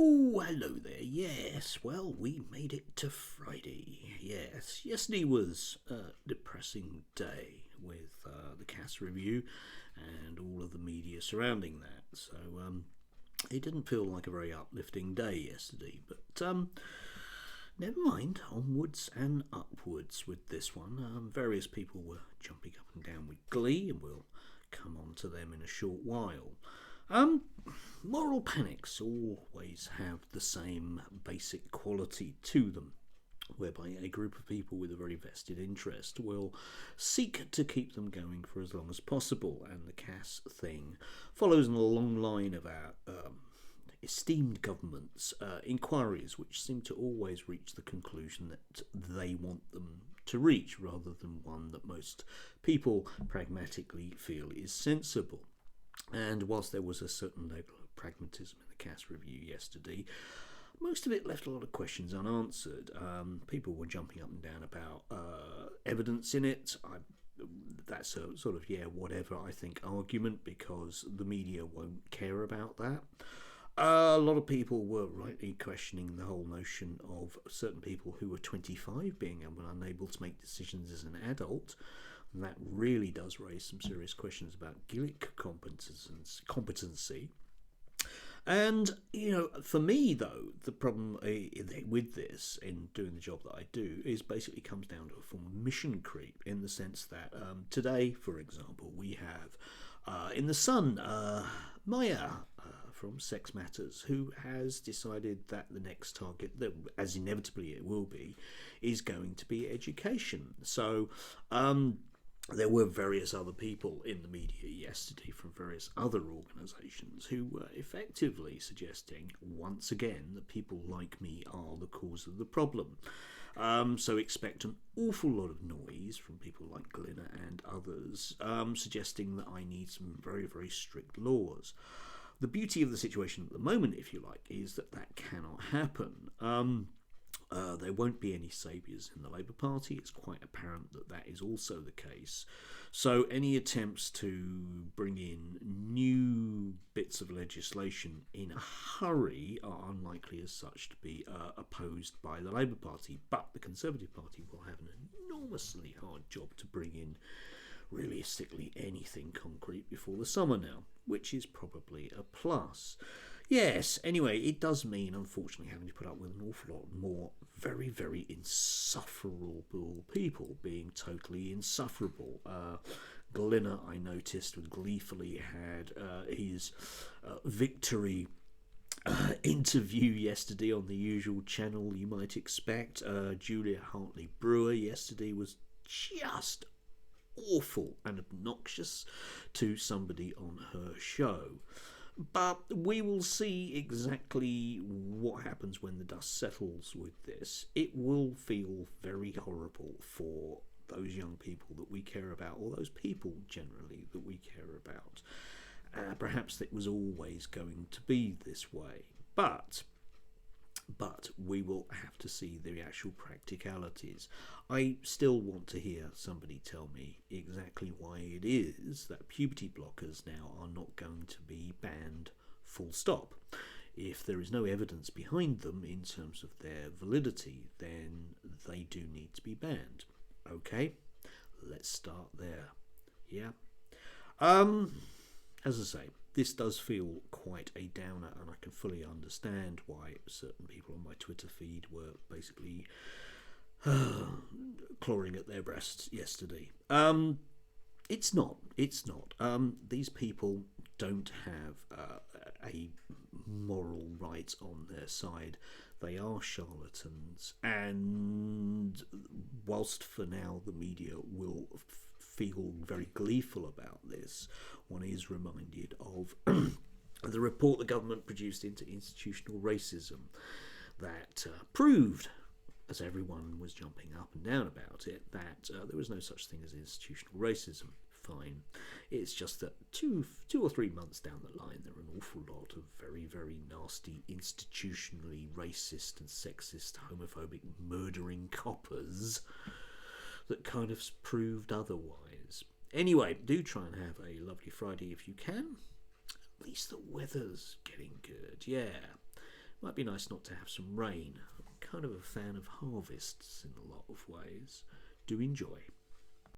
Oh, hello there. Yes, well, we made it to Friday. Yes, yesterday was a depressing day with the cast review and all of the media surrounding that. So it didn't feel like a very uplifting day yesterday. But never mind, onwards and upwards with this one. Various people were jumping up and down with glee, and we'll come on to them in a short while. Moral panics always have the same basic quality to them, whereby a group of people with a very vested interest will seek to keep them going for as long as possible, and the CAS thing follows in a long line of our esteemed government's inquiries, which seem to always reach the conclusion that they want them to reach, rather than one that most people pragmatically feel is sensible. And whilst there was a certain level of pragmatism in the CAS review yesterday, most of it left a lot of questions unanswered. People were jumping up and down about evidence in it. That's a sort of, whatever, I think, argument, because the media won't care about that. A lot of people were rightly questioning the whole notion of certain people who were 25 being unable to make decisions as an adult. And that really does raise some serious questions about Gillick competency. And, for me, though, the problem with this, in doing the job that I do, is basically comes down to a form of mission creep, in the sense that today, for example, we have in the Sun Maya from Sex Matters, who has decided that the next target, as inevitably it will be, is going to be education. So there were various other people in the media yesterday from various other organisations who were effectively suggesting, once again, that people like me are the cause of the problem. So expect an awful lot of noise from people like Glenna and others, suggesting that I need some very, very strict laws. The beauty of the situation at the moment, if you like, is that that cannot happen. There won't be any saviours in the Labour Party. It's quite apparent that that is also the case. So any attempts to bring in new bits of legislation in a hurry are unlikely as such to be opposed by the Labour Party. But the Conservative Party will have an enormously hard job to bring in realistically anything concrete before the summer now, which is probably a plus. Yes, anyway, it does mean, unfortunately, having to put up with an awful lot more very, very insufferable people being totally insufferable. Glenna, I noticed, gleefully had his victory interview yesterday on the usual channel you might expect. Julia Hartley-Brewer yesterday was just awful and obnoxious to somebody on her show. But we will see exactly what happens when the dust settles with this. It will feel very horrible for those young people that we care about, or those people generally that we care about. Perhaps it was always going to be this way. But we will have to see the actual practicalities. I still want to hear somebody tell me exactly why it is that puberty blockers now are not going to be banned full stop. If there is no evidence behind them in terms of their validity, then they do need to be banned. Okay, let's start there. Yeah. As I say, this does feel quite a downer, and I can fully understand why certain people on my Twitter feed were basically clawing at their breasts yesterday. It's not. These people don't have a moral right on their side. They are charlatans, and whilst for now the media will feel very gleeful about this, one is reminded of the report the government produced into institutional racism that proved, as everyone was jumping up and down about it, that there was no such thing as institutional racism. Fine. It's just that two or 3 months down the line, there are an awful lot of very, very nasty, institutionally racist and sexist, homophobic, murdering coppers that kind of proved otherwise. Anyway, do try and have a lovely Friday if you can. At least the weather's getting good, yeah. Might be nice not to have some rain. I'm kind of a fan of harvests in a lot of ways. Do enjoy.